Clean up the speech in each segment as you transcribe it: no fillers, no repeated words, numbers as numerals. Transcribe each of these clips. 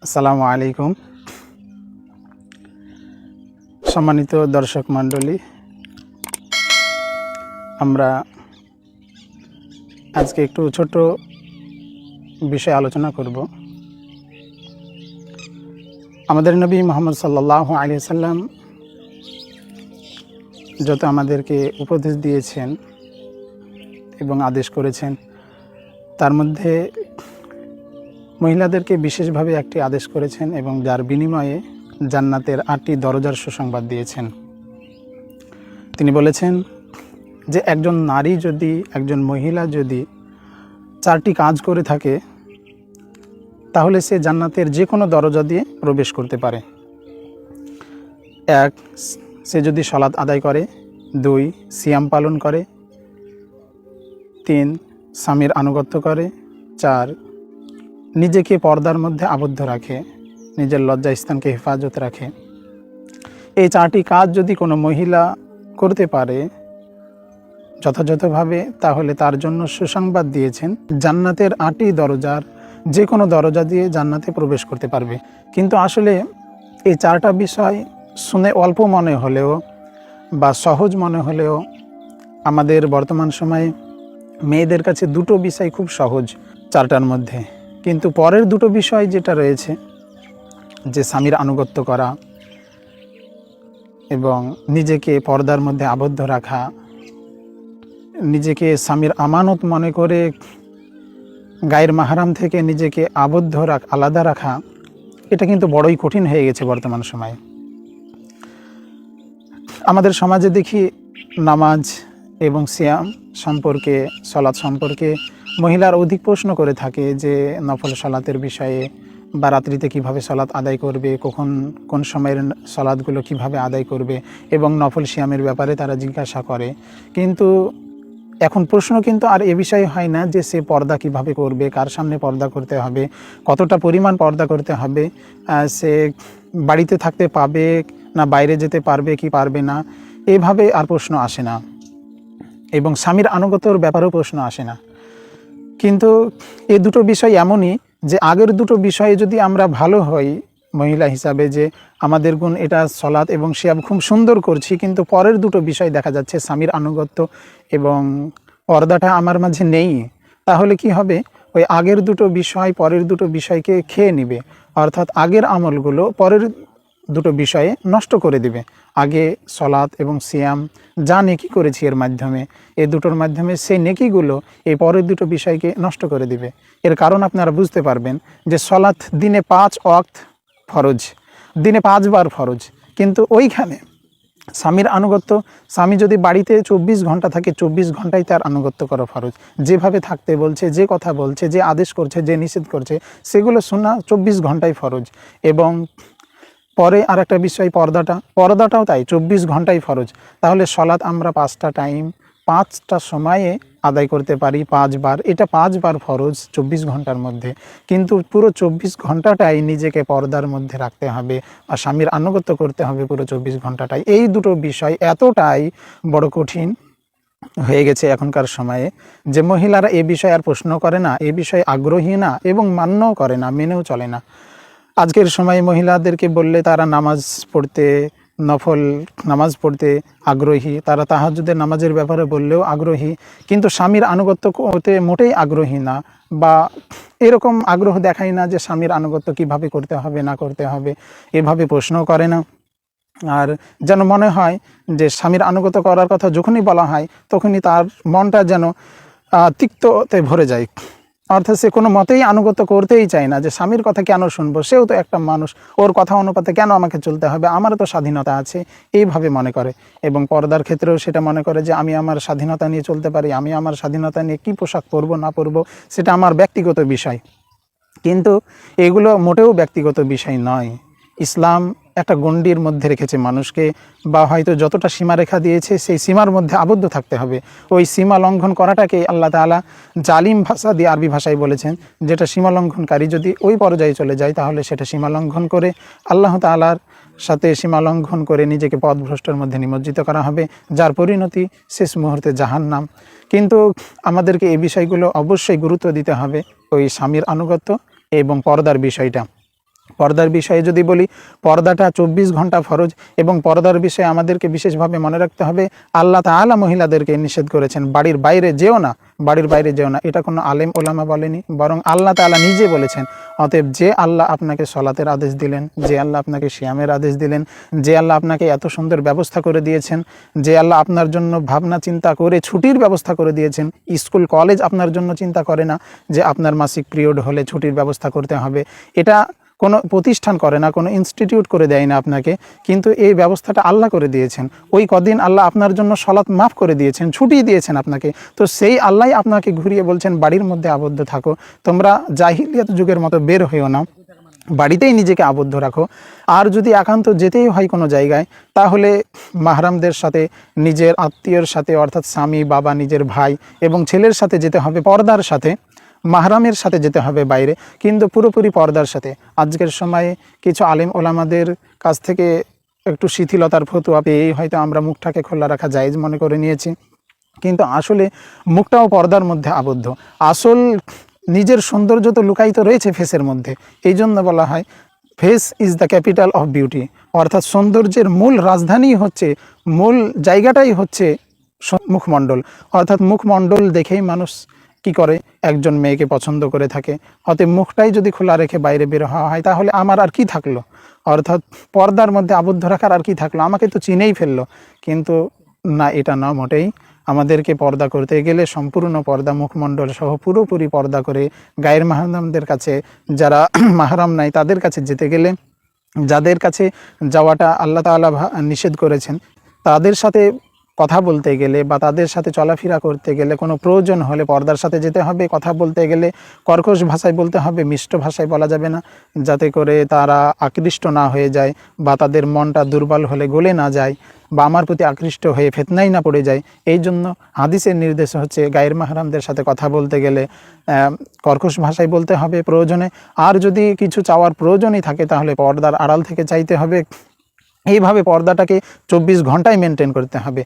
আসসালামু আলাইকুম। সম্মানিত দর্শক মণ্ডলী, আমরা আজকে একটু ছোট বিষয়ে আলোচনা করব। আমাদের নবী মুহাম্মদ সাল্লাল্লাহু আলাইহি সাল্লাম যত আমাদেরকে উপদেশ দিয়েছেন এবং আদেশ করেছেন, তার মধ্যে মহিলাদেরকে বিশেষভাবে একটি আদেশ করেছেন এবং যার বিনিময়ে জান্নাতের 8টি দরজার সুসংবাদ দিয়েছেন। তিনি বলেছেন যে একজন নারী যদি, একজন মহিলা যদি 4টি কাজ করে থাকে, তাহলে সে জান্নাতের যে কোনো দরজা দিয়ে প্রবেশ করতে পারে। 1, সে যদি সালাত আদায় করে। 2, সিয়াম পালন করে। 3, স্বামীর আনুগত্য করে। 4, নিজেকে পর্দার মধ্যে আবদ্ধ রাখে, নিজের লজ্জাস্থানকে হেফাজত রাখে। এই 4টি কাজ যদি কোনো মহিলা করতে পারে যথাযথভাবে, তাহলে তার জন্য সুসংবাদ দিয়েছেন জান্নাতের 8টি দরজার যে কোনো দরজা দিয়ে জান্নাতে প্রবেশ করতে পারবে। কিন্তু আসলে এই 4টা বিষয় শুনে অল্প মনে হলেও বা সহজ মনে হলেও, আমাদের বর্তমান সময়ে মেয়েদের কাছে 2টো বিষয় খুব সহজ 4টার মধ্যে। কিন্তু পরের 2টো বিষয় যেটা রয়েছে, যে স্বামীর আনুগত্য করা এবং নিজেকে পর্দার মধ্যে আবদ্ধ রাখা, নিজেকে স্বামীর আমানত মনে করে গায়ের মাহরাম থেকে নিজেকে আলাদা রাখা, এটা কিন্তু বড়ই কঠিন হয়ে গেছে বর্তমান সময়ে। আমাদের সমাজে দেখি নামাজ এবং সিয়াম সম্পর্কে, সালাত সম্পর্কে মহিলার অধিক প্রশ্ন করে থাকে, যে নফল সালাতের বিষয়ে বা রাত্রিতে কিভাবে সালাত আদায় করবে, কোন সময়ের সালাতগুলো কিভাবে আদায় করবে, এবং নফল সিয়ামের ব্যাপারে তারা জিজ্ঞাসা করে। কিন্তু এখন প্রশ্ন কিন্তু আর এ বিষয়ে হয় না যে সে পর্দা কিভাবে করবে, কার সামনে পর্দা করতে হবে, কতটা পরিমাণ পর্দা করতে হবে, সে বাড়িতে থাকতে পাবে না বাইরে যেতে পারবে কি পারবে না, এভাবে আর প্রশ্ন আসে না। এবং স্বামীর আনুগত্যর ব্যাপারেও প্রশ্ন আসে না। কিন্তু এই 2টো বিষয় এমনই যে আগের 2টো বিষয়ে যদি আমরা ভালো হই মহিলা হিসাবে, যে আমাদের গুণ এটা সালাত এবং সিয়াম খুব সুন্দর করছি, কিন্তু পরের 2টো বিষয় দেখা যাচ্ছে স্বামীর আনুগত্য এবং পর্দাটা আমার মাঝে নেই, তাহলে কি হবে? ওই আগের 2টো বিষয় পরের 2টো বিষয়কে খেয়ে নেবে, অর্থাৎ আগের আমলগুলো পরের 2টো বিষয়ে নষ্ট করে দেবে। আগে সালাত এবং সিয়াম যা নেকি করেছি এর মাধ্যমে, এই 2টোর মাধ্যমে সেই নেকিগুলো এই পরের 2টো বিষয়কে নষ্ট করে দিবে। এর কারণ আপনারা বুঝতে পারবেন যে সালাত দিনে 5 ওয়াক্ত ফরজ, দিনে 5 বার ফরজ, কিন্তু ওইখানে স্বামীর আনুগত্য, স্বামী যদি বাড়িতে 24 ঘন্টা থাকে, 24 ঘন্টায় তার আনুগত্য করা ফরজ। যেভাবে থাকতে বলছে, যে কথা বলছে, যে আদেশ করছে, যে নিষেধ করছে, সেগুলো শোনা 24 ঘন্টায় ফরজ। এবং পরে আর একটা বিষয় পর্দাটাও তাই 24 ঘন্টাই ফরজ। তাহলে সালাত আমরা 5টা টাইম 5টা সময়ে আদায় করতে পারি 5 বার, এটা 5 বার ফরজ 24 ঘন্টার মধ্যে। কিন্তু পুরো 24 ঘন্টাটাই নিজেকে পর্দার মধ্যে রাখতে হবে আর স্বামীর আনুগত্য করতে হবে পুরো 24 ঘন্টাটাই। এই 2টো বিষয় এতটাই বড় কঠিন হয়ে গেছে এখনকার সময়ে যে মহিলারা এ বিষয়ে আর প্রশ্ন করে না, এ বিষয়ে আগ্রহী না এবং মান্যও করে না, মেনেও চলে না। আজকের সময়ে মহিলাদেরকে বললে তারা নফল নামাজ পড়তে আগ্রহী, তারা তাহাজ্জুদের নামাজের ব্যাপারে বললেও আগ্রহী, কিন্তু স্বামীর আনুগত্য করতে মোটেই আগ্রহী না, বা এরকম আগ্রহ দেখায় না যে স্বামীর আনুগত্য কিভাবে করতে হবে না করতে হবে, এভাবে প্রশ্নও করে না। আর যেন মনে হয় যে স্বামীর আনুগত্য করার কথা যখনই বলা হয় তখনই তার মনটা যেন তিক্ততে ভরে যায়, অর্থাৎ সে কোনো মতেই আনুগত্য করতেই চায় না, যে স্বামীর কথা কেন শুনবো, সেও তো একটা মানুষ, ওর কথা অনুপাতে কেন আমাকে চলতে হবে, আমারও তো স্বাধীনতা আছে, এইভাবে মনে করে। এবং পর্দার ক্ষেত্রেও সেটা মনে করে যে আমি আমার স্বাধীনতা নিয়ে চলতে পারি, আমি আমার স্বাধীনতা নিয়ে কী পোশাক পরবো না পরবো সেটা আমার ব্যক্তিগত বিষয়। কিন্তু এগুলো মোটেও ব্যক্তিগত বিষয় নয়। ইসলাম একটা গণ্ডির মধ্যে রেখেছে মানুষকে, বা হয়তো যতটা সীমারেখা দিয়েছে সেই সীমার মধ্যে আবদ্ধ থাকতে হবে। ওই সীমা লঙ্ঘন করাটাকে আল্লাহ তাআলা জালিম ভাষা দিয়ে আরবি ভাষায় বলেছেন, যেটা সীমা লঙ্ঘনকারী যদি ওই পর্যায়ে চলে যায় তাহলে সেটা সীমা লঙ্ঘন করে আল্লাহ তাআলার সাথে সীমা লঙ্ঘন করে নিজেকে পথভ্রষ্টের মধ্যে নিমজ্জিত করা হবে, যার পরিণতি শেষ মুহূর্তে জাহান্নাম। কিন্তু আমাদেরকে এই বিষয়গুলো অবশ্যই গুরুত্ব দিতে হবে, ওই স্বামীর আনুগত্য এবং পর্দার বিষয়টা। পর্দার বিষয়ে যদি বলি, পর্দাটা 24 ঘন্টা ফরজ, এবং পর্দার বিষয়ে আমাদেরকে বিশেষভাবে মনে রাখতে হবে আল্লাহ তাআলা মহিলাদেরকে নিষেধ করেছেন বাড়ির বাইরে যেও না, বাড়ির বাইরে যেও না। এটা কোনো আলেম ওলামা বলেনি, বরং আল্লাহ তাআলা নিজে বলেছেন। অতএব যে আল্লাহ আপনাকে সলাতের আদেশ দিলেন, যে আল্লাহ আপনাকে সিয়ামের আদেশ দিলেন, যে আল্লাহ আপনাকে এত সুন্দর ব্যবস্থা করে দিয়েছেন, যে আল্লাহ আপনার জন্য ভাবনা চিন্তা করে ছুটির ব্যবস্থা করে দিয়েছেন, স্কুল কলেজ আপনার জন্য চিন্তা করে না যে আপনার মাসিক পিরিয়ড হলে ছুটির ব্যবস্থা করতে হবে। এটা কোনো প্রতিষ্ঠান করে না, কোনো ইনস্টিটিউট করে দেয় না আপনাকে, কিন্তু এই ব্যবস্থাটা আল্লাহ করে দিয়েছেন। ওই কদিন আল্লাহ আপনার জন্য সলাৎ মাফ করে দিয়েছেন, ছুটি দিয়েছেন আপনাকে। তো সেই আল্লাহই আপনাকে ঘুরিয়ে বলছেন বাড়ির মধ্যে আবদ্ধ থাকো, তোমরা জাহিলিয়াত যুগের মতো বের হইও না, বাড়িতেই নিজেকে আবদ্ধ রাখো। আর যদি একান্ত যেতেই হয় কোনো জায়গায়, তাহলে মাহরামদের সাথে, নিজের আত্মীয়র সাথে, অর্থাৎ স্বামী, বাবা, নিজের ভাই এবং ছেলের সাথে যেতে হবে, পর্দার সাথে, মাহরামের সাথে যেতে হবে বাইরে, কিন্তু পুরোপুরি পর্দার সাথে। আজকের সময়ে কিছু আলেম ওলামাদের কাছ থেকে একটু শিথিলতার ফতোয়া পেয়েই হয়তো আমরা মুখটাকে খোলা রাখা জায়েজ মনে করে নিয়েছি, কিন্তু আসলে মুখটাও পর্দার মধ্যে আবদ্ধ। আসল নিজের সৌন্দর্য তো লুকায়িত রয়েছে ফেসের মধ্যে। এই জন্য বলা হয় face is the capital of beauty, অর্থাৎ সৌন্দর্যের মূল রাজধানী হচ্ছে, মূল জায়গাটাই হচ্ছে মুখমণ্ডল। অর্থাৎ মুখমণ্ডল দেখেই মানুষ কি করে, একজন মেয়েকে পছন্দ করে থাকে। অতএব মুখটাই যদি খোলা রেখে বাইরে বের হওয়া হয়, তাহলে আমার আর কি থাকলো, অর্থাৎ পর্দার মধ্যে আবদ্ধ রাখার আর কি থাকলো, আমাকে তো চিনেই ফেললো। কিন্তু না, এটা না, মোটেই। আমাদেরকে পর্দা করতে গেলে সম্পূর্ণ পর্দা, মুখমণ্ডল সহ পুরোপুরি পর্দা করে গায়ের মাহরামদের কাছে, যারা মাহরাম নাই তাদের কাছে যেতে গেলে, যাদের কাছে যাওয়াটা আল্লাহ তাআলা নিষেধ করেছেন, তাদের সাথে কথা বলতে গেলে বা তাদের সাথে চলাফেরা করতে গেলে, কোনো প্রয়োজন হলে পর্দার সাথে যেতে হবে। কথা বলতে গেলে কর্কশ ভাষায় বলতে হবে, মিষ্ট ভাষায় বলা যাবে না, যাতে করে তারা আকৃষ্ট না হয়ে যায় বা তাদের মনটা দুর্বল হলে গলে না যায় বা আমার প্রতি আকৃষ্ট হয়ে ফিতনাই না পড়ে যায়। এই জন্য হাদিসের নির্দেশ হচ্ছে গায়ের মাহরামদের সাথে কথা বলতে গেলে কর্কশ ভাষায় বলতে হবে প্রয়োজনে। আর যদি কিছু চাওয়ার প্রয়োজনই থাকে, তাহলে পর্দার আড়াল থেকে চাইতে হবে। এইভাবে পর্দাটাকে 24 ঘন্টায় মেনটেন করতে হবে।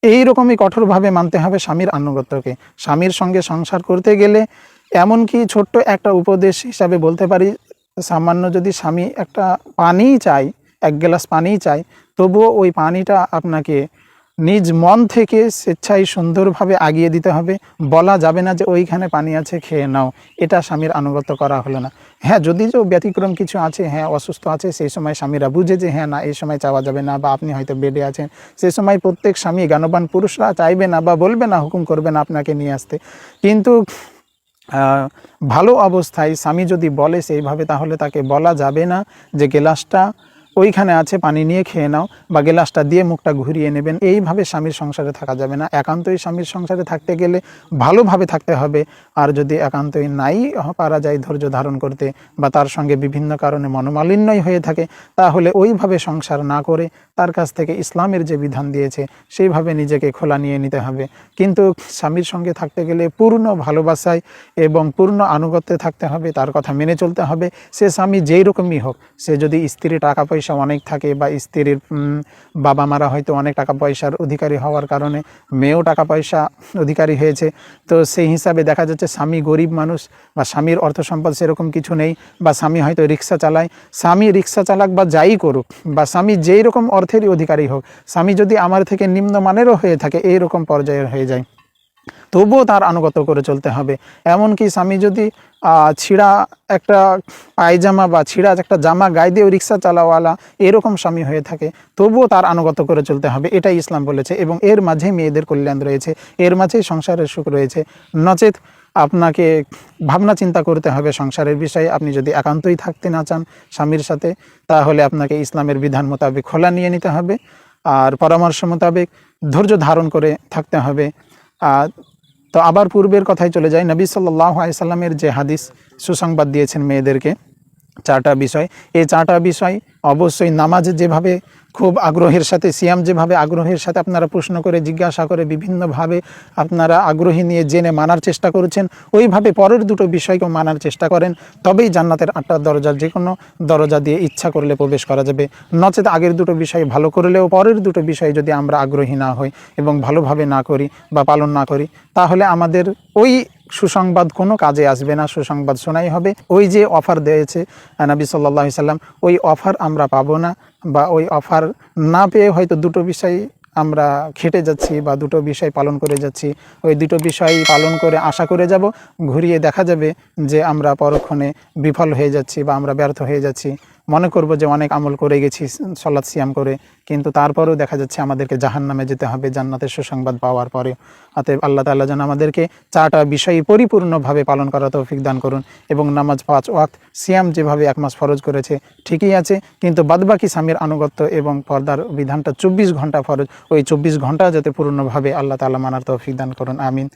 এই রকমই কঠোরভাবে মানতে হবে স্বামীর আনুগত্যকে। স্বামীর সঙ্গে সংসার করতে গেলে এমনকি ছোট্ট একটা উপদেশ হিসাবে বলতে পারি, সামান্য যদি স্বামী একটা পানিই চায়, 1 গ্লাস পানিই চায়, তবুও ওই পানিটা আপনাকে নিজ মন থেকে স্বেচ্ছায় সুন্দরভাবে আগিয়ে দিতে হবে। বলা যাবে না যে ওইখানে পানি আছে, খেয়ে নাও, এটা স্বামীর আনুগত্য করা হলো না। হ্যাঁ, যদি যে ব্যতিক্রম কিছু আছে, হ্যাঁ অসুস্থ আছে, সেই সময় স্বামীরা বুঝে যে হ্যাঁ না, এই সময় চাওয়া যাবে না, বা আপনি হয়তো বেডে আছেন, সেই সময় প্রত্যেক স্বামী, জ্ঞানবান পুরুষরা চাইবে না বা বলবে না, হুকুম করবে না আপনাকে নিয়ে আসতে। কিন্তু ভালো অবস্থায় স্বামী যদি বলে সেইভাবে, তাহলে তাকে বলা যাবে না যে গ্লাসটা ওইখানে আছে, পানি নিয়ে খেয়ে নাও, বা গ্লাসটা দিয়ে মুখটা ঘুরিয়ে নেবেন। এইভাবে স্বামীর সংসারে থাকা যাবে না। একান্তই স্বামীর সংসারে থাকতে গেলে ভালোভাবে থাকতে হবে। আর যদি একান্তই নাই পারা যায় ধৈর্য ধারণ করতে, বা তার সঙ্গে বিভিন্ন কারণে মনোমালিন্যই হয়ে থাকে, তাহলে ওইভাবে সংসার না করে তার কাছ থেকে ইসলামের যে বিধান দিয়েছে সেইভাবে নিজেকে খোলা নিয়ে নিতে হবে। কিন্তু স্বামীর সঙ্গে থাকতে গেলে পূর্ণ ভালোবাসায় এবং পূর্ণ আনুগত্যে থাকতে হবে, তার কথা মেনে চলতে হবে। সে স্বামী যেই রকমই হোক, সে যদি স্ত্রীর টাকা পয়সা অনেক থাকে, বা স্ত্রীর বাবা মারা হয়তো অনেক টাকা পয়সার অধিকারী হওয়ার কারণে মেয়েও টাকা পয়সা অধিকারী হয়েছে, তো সেই হিসাবে দেখা যাচ্ছে স্বামী গরিব মানুষ, বা স্বামীর অর্থ সম্পদ সেরকম কিছু নেই, বা স্বামী হয়তো রিক্সা চালায়, স্বামী রিক্সা চালাক বা যাই করুক, বা স্বামী যেই রকম অর্থেরই অধিকারী হোক, স্বামী যদি আমার থেকে নিম্নমানেরও হয়ে থাকে, এই রকম পর্যায়ের হয়ে যায়, তবুও তার আনুগত্য করে চলতে হবে। এমনকি স্বামী যদি ছিঁড়া একটা পায়জামা বা ছিঁড়া একটা জামা গায়ে দিয়েও রিক্সা চালাওয়ালা এরকম স্বামী হয়ে থাকে, তবুও তার আনুগত্য করে চলতে হবে। এটাই ইসলাম বলেছে, এবং এর মাঝেই মেয়েদের কল্যাণ রয়েছে, এর মাঝেই সংসারের সুখ রয়েছে। নচেত আপনাকে ভাবনা চিন্তা করতে হবে সংসারের বিষয়ে। আপনি যদি একান্তই থাকতে না চান স্বামীর সাথে, তাহলে আপনাকে ইসলামের বিধান মোতাবেক খোলা নিয়ে নিতে হবে, আর পরামর্শ মোতাবেক ধৈর্য ধারণ করে থাকতে হবে। তো আবার পূর্বের কথায় চলে যায়, নবী সাল্লাল্লাহু আলাইহি সাল্লামের যে হাদিস সুসংবাদ দিয়েছেন মেয়েদেরকে 4টা বিষয়, এই 4টা বিষয় অবশ্যই নামাজ যেভাবে খুব আগ্রহের সাথে, সিয়াম যেভাবে আগ্রহের সাথে আপনারা প্রশ্ন করে, জিজ্ঞাসা করে, বিভিন্নভাবে আপনারা আগ্রহী নিয়ে জেনে মানার চেষ্টা করেছেন, ওইভাবে পরের দুটো বিষয়কেও মানার চেষ্টা করেন, তবেই জান্নাতের 8টা দরজার যে কোনো দরজা দিয়ে ইচ্ছা করলে প্রবেশ করা যাবে। নচেত আগের দুটো বিষয় ভালো করলেও পরের দুটো বিষয় যদি আমরা আগ্রহী না হই এবং ভালোভাবে না করি বা পালন না করি, তাহলে আমাদের ওই সুসংবাদ কোনো কাজে আসবে না, সুসংবাদ শোনাই হবে। ওই যে অফার দিয়েছে নবী সাল্লাল্লাহু আলাইহি সাল্লাম, ওই অফার আমরা পাবো না, বা ওই অফার না পেয়ে হয়তো দুটো বিষয় আমরা খেটে যাচ্ছি বা দুটো বিষয় পালন করে যাচ্ছি। ওই দুটো বিষয় পালন করে আশা করে যাব, ঘুরিয়ে দেখা যাবে যে আমরা পরক্ষণে বিফল হয়ে যাচ্ছি বা আমরা ব্যর্থ হয়ে যাচ্ছি। মনে করব যে অনেক আমল করে গেছি সালাত সিয়াম করে, কিন্তু তারপরেও দেখা যাচ্ছে আমাদেরকে জাহান্নামে যেতে হবে জান্নাতের সুসংবাদ পাওয়ার পরে। অতএব আল্লাহ তাআলা যেন আমাদেরকে চারটা বিষয় পরিপূর্ণভাবে পালন করার তৌফিক দান করুন। এবং নামাজ 5 ওয়াক্ত, সিয়াম যেভাবে 1 মাস ফরজ করেছে ঠিকই আছে, কিন্তু বাদবাকি স্বামীর আনুগত্য এবং পর্দার বিধানটা 24 ঘন্টা ফরজ, ওই 24 ঘন্টা যাতে পূর্ণভাবে আল্লাহ তাআলা মানার তৌফিক দান করুন। আমিন।